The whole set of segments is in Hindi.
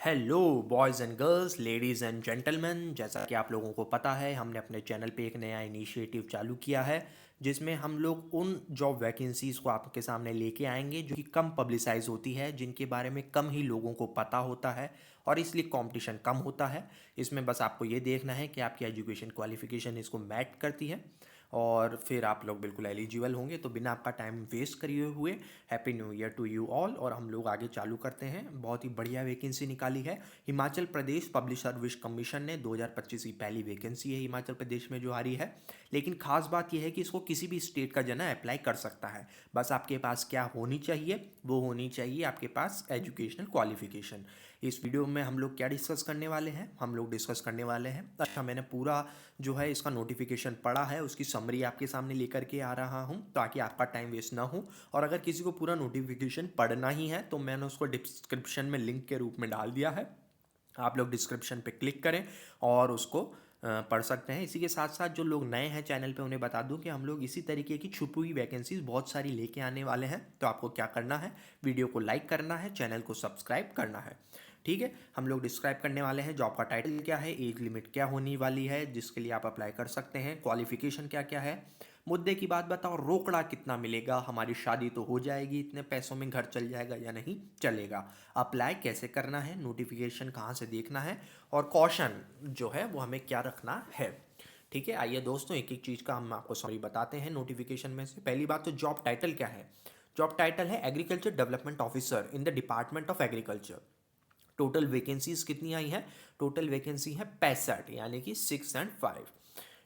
Hello boys and girls, ladies and gentleman. जैसा कि आप लोगों को पता है, हमने अपने चैनल पे एक नया इनिशिएटिव चालू किया है जिसमें हम लोग उन जॉब वैकेंसीज़ को आपके सामने लेके आएंगे जो कि कम पब्लिसाइज होती है, जिनके बारे में कम ही लोगों को पता होता है और इसलिए कंपटीशन कम होता है। इसमें बस आपको ये देखना है कि आपकी एजुकेशन क्वालिफिकेशन इसको मैच करती है और फिर आप लोग बिल्कुल एलिजिबल होंगे। तो बिना आपका टाइम वेस्ट करिए हुए happy new year to you all. और हम लोग आगे चालू करते हैं। बहुत ही बढ़िया वैकेंसी निकाली है। Himachal Pradesh public service commission ने 2025 की पहली वैकेंसी है हिमाचल प्रदेश में जो आ रही है। लेकिन खास बात यह है कि इसको किसी भी स्टेट का जना अप्लाई कर सकता है। बस आपके पास क्या होनी चाहिए, वो होनी चाहिए आपके पास एजुकेशनल क्वालिफिकेशन। इस वीडियो में हम लोग क्या डिस्कस करने वाले हैं, हम लोग डिस्कस करने वाले हैं, अच्छा मैंने पूरा जो है इसका नोटिफिकेशन पढ़ा है, उसकी समरी आपके सामने लेकर के आ रहा हूँ ताकि आपका टाइम वेस्ट ना हो। और अगर किसी को पूरा नोटिफिकेशन पढ़ना ही है तो मैंने उसको डिस्क्रिप्शन में लिंक के रूप में डाल दिया है। आप लोग डिस्क्रिप्शन पे क्लिक करें और उसको पढ़ सकते हैं। इसी के साथ साथ जो लोग नए हैं चैनल पे उन्हें बता दूं कि हम लोग इसी तरीके की छुपी हुई वैकेंसीज बहुत सारी लेके आने वाले हैं। तो आपको क्या करना है, वीडियो को लाइक करना है, चैनल को सब्सक्राइब करना है। ठीक है, हम लोग डिस्क्राइब करने वाले हैं जॉब का टाइटल क्या है, एज लिमिट क्या होने वाली है जिसके लिए आप अप्लाई कर सकते हैं, क्वालिफिकेशन क्या क्या है, मुद्दे की बात बताओ, रोकड़ा कितना मिलेगा, हमारी शादी तो हो जाएगी, इतने पैसों में घर चल जाएगा या नहीं चलेगा, अप्लाई कैसे करना है, नोटिफिकेशन कहाँ से देखना है और कॉशन जो है वो हमें क्या रखना है। ठीक है, आइए दोस्तों एक एक चीज़ का हम आपको सॉरी बताते हैं नोटिफिकेशन में से। पहली बात तो जॉब टाइटल क्या है। जॉब टाइटल है agriculture development officer in the department of agriculture. Total vacancies कितनी आई है, टोटल वैकेंसी है 65, यानी कि 6 और 5।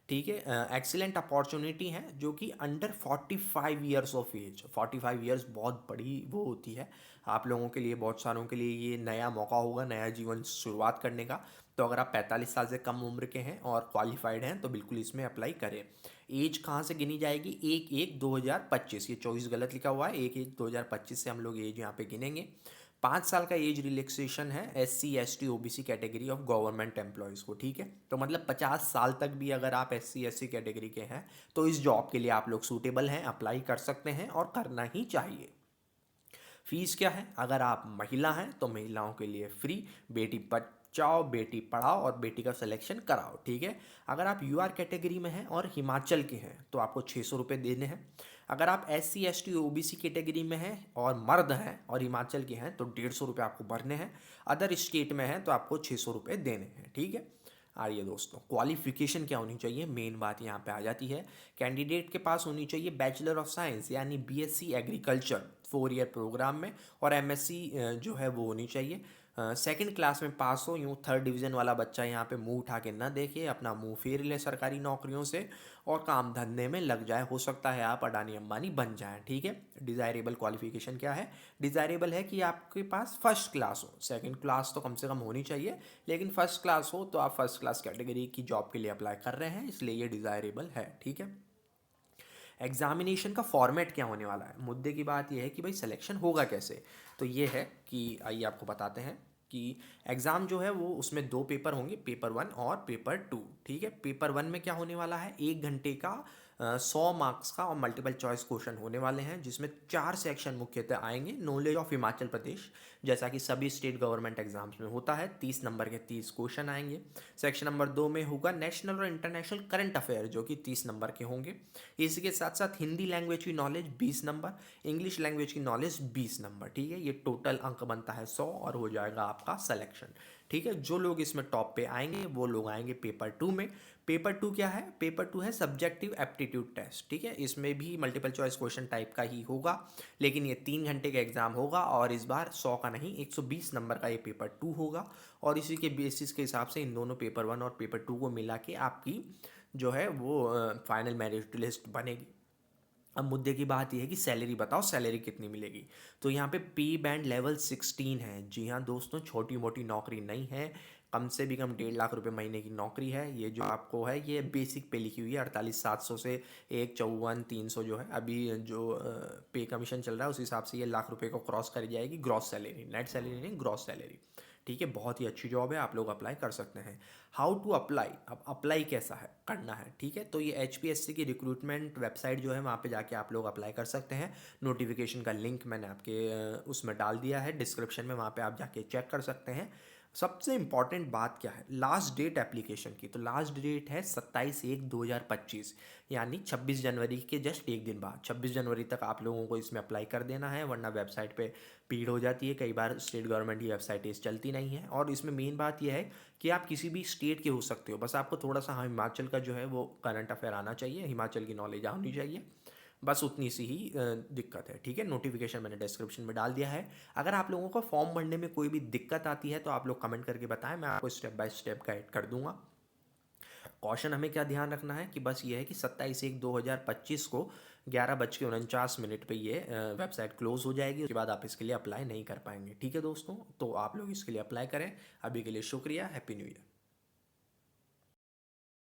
ठीक है, एक्सीलेंट अपॉर्चुनिटी है जो कि under 45 years of age. 45 years बहुत बड़ी वो होती है आप लोगों के लिए, बहुत सारों के लिए ये नया मौका होगा नया जीवन शुरुआत करने का। तो अगर आप 45 साल से कम उम्र के हैं और क्वालिफाइड हैं तो बिल्कुल इसमें अप्लाई करें। एज कहाँ से गिनी जाएगी, 1/1/2025, ये 24 गलत लिखा हुआ है, 1/1/2025 से हम लोग एज यहाँ पे गिनेंगे। 5 साल का एज रिलैक्सेशन है SC ST OBC category of government employees को। ठीक है, तो मतलब 50 साल तक भी अगर आप SC SC कैटेगरी के हैं तो इस जॉब के लिए आप लोग सूटेबल हैं, अप्लाई कर सकते हैं और करना ही चाहिए। फीस क्या है, अगर आप महिला हैं तो महिलाओं के लिए फ्री, बेटी बचाओ बेटी पढ़ाओ और बेटी का सिलेक्शन कराओ। ठीक है, अगर आप UR कैटेगरी में हैं और हिमाचल के हैं तो आपको 600 रुपये देने हैं। अगर आप SC ST OBC कैटेगरी में हैं और मर्द हैं और हिमाचल के हैं तो 150 रुपये आपको भरने हैं। अदर स्टेट में हैं तो आपको 600 रुपये देने हैं। ठीक है, आइए दोस्तों, क्वालिफिकेशन क्या होनी चाहिए, मेन बात यहाँ पे आ जाती है। कैंडिडेट के पास होनी चाहिए बैचलर ऑफ साइंस यानी BSc एग्रीकल्चर 4 ईयर प्रोग्राम में, और MSc जो है वो होनी चाहिए। सेकंड क्लास में पास हो, यूँ थर्ड डिवीज़न वाला बच्चा यहाँ पे मुंह उठा के ना देखे, अपना मुंह फेर ले सरकारी नौकरियों से और काम धंधे में लग जाए। हो सकता है आप अडानी अंबानी बन जाएं। ठीक है, डिज़ायरेबल क्वालिफिकेशन क्या है, डिज़ायरेबल है कि आपके पास फर्स्ट क्लास हो, सेकंड क्लास तो कम से कम होनी चाहिए, लेकिन फर्स्ट क्लास हो तो आप फर्स्ट क्लास कैटेगरी की जॉब के लिए अप्लाई कर रहे हैं, इसलिए ये डिज़ायरेबल है। ठीक है, एग्जामिनेशन का फॉर्मेट क्या होने वाला है, मुद्दे की बात यह है कि भाई सिलेक्शन होगा कैसे। तो ये है कि आइए आपको बताते हैं कि एग्ज़ाम जो है वो उसमें 2 पेपर होंगे, पेपर 1 और पेपर 2। ठीक है, पेपर 1 में क्या होने वाला है, 1 घंटे का 100 मार्क्स का और मल्टीपल चॉइस क्वेश्चन होने वाले हैं, जिसमें 4 सेक्शन मुख्यतः आएंगे। नॉलेज ऑफ हिमाचल प्रदेश, जैसा कि सभी स्टेट गवर्नमेंट एग्जाम्स में होता है, 30 नंबर के 30 क्वेश्चन आएंगे। सेक्शन नंबर 2 में होगा नेशनल और इंटरनेशनल करंट अफेयर जो कि 30 नंबर के होंगे। इसी के साथ साथ हिंदी लैंग्वेज की नॉलेज 20 नंबर, इंग्लिश लैंग्वेज की नॉलेज 20 नंबर। ठीक है, ये टोटल अंक बनता है 100 और हो जाएगा आपका सिलेक्शन। ठीक है, जो लोग इसमें टॉप पे आएंगे वो लोग आएंगे पेपर 2 में। पेपर 2 क्या है, पेपर 2 है सब्जेक्टिव एप्टीट्यूड टेस्ट। ठीक है, इसमें भी मल्टीपल चॉइस क्वेश्चन टाइप का ही होगा, लेकिन ये 3 घंटे का एग्जाम होगा और इस बार 100 का नहीं 120 नंबर का ये पेपर 2 होगा। और इसी के बेसिस के हिसाब से इन दोनों पेपर 1 और पेपर 2 को मिला के आपकी जो है वो फाइनल मेरिट लिस्ट बनेगी। अब मुद्दे की बात यह है कि सैलरी बताओ, सैलरी कितनी मिलेगी। तो यहाँ पे पे बैंड लेवल 16 है। जी हाँ दोस्तों, छोटी मोटी नौकरी नहीं है, कम से भी कम 1.5 लाख रुपए महीने की नौकरी है। ये जो आपको है ये बेसिक पे लिखी हुई है, 48,700 से 1,54,300 जो है अभी जो पे कमीशन चल रहा है उस हिसाब से ये1 लाख रुपए को क्रॉस कर जाएगी, ग्रॉस सैलरी, नेट सैलरी नहीं, ग्रॉस सैलरी। ठीक है, बहुत ही अच्छी जॉब है, आप लोग अप्लाई कर सकते हैं। हाउ टू अप्लाई, अब अप्लाई कैसा है करना है। ठीक है, तो ये HPSC की रिक्रूटमेंट वेबसाइट जो है वहाँ पे जाके आप लोग अप्लाई कर सकते हैं। नोटिफिकेशन का लिंक मैंने आपके उसमें डाल दिया है डिस्क्रिप्शन में, वहाँ पे आप जाके चेक कर सकते हैं। सबसे इम्पॉर्टेंट बात क्या है, लास्ट डेट एप्लीकेशन की, तो लास्ट डेट है 27/1/2025, यानी 26 जनवरी के जस्ट एक दिन बाद। 26 जनवरी तक आप लोगों को इसमें अप्लाई कर देना है, वरना वेबसाइट पे भीड़ हो जाती है। कई बार स्टेट गवर्नमेंट की वेबसाइट चलती नहीं है। और इसमें मेन बात यह है कि आप किसी भी स्टेट के हो सकते हो, बस आपको थोड़ा सा हिमाचल का जो है वो करंट अफेयर आना चाहिए, हिमाचल की नॉलेज आनी चाहिए, बस उतनी सी ही दिक्कत है। ठीक है, नोटिफिकेशन मैंने डिस्क्रिप्शन में डाल दिया है। अगर आप लोगों को फॉर्म भरने में कोई भी दिक्कत आती है तो आप लोग कमेंट करके बताएं, मैं आपको स्टेप बाय स्टेप गाइड कर दूंगा। कॉशन हमें क्या ध्यान रखना है कि बस ये है कि 27/1/2025 को 11:49 पे ये वेबसाइट क्लोज हो जाएगी। उसके बाद आप इसके लिए अप्लाई नहीं कर पाएंगे। ठीक है दोस्तों, तो आप लोग इसके लिए अप्लाई करें। अभी के लिए शुक्रिया, हैप्पी न्यू ईयर।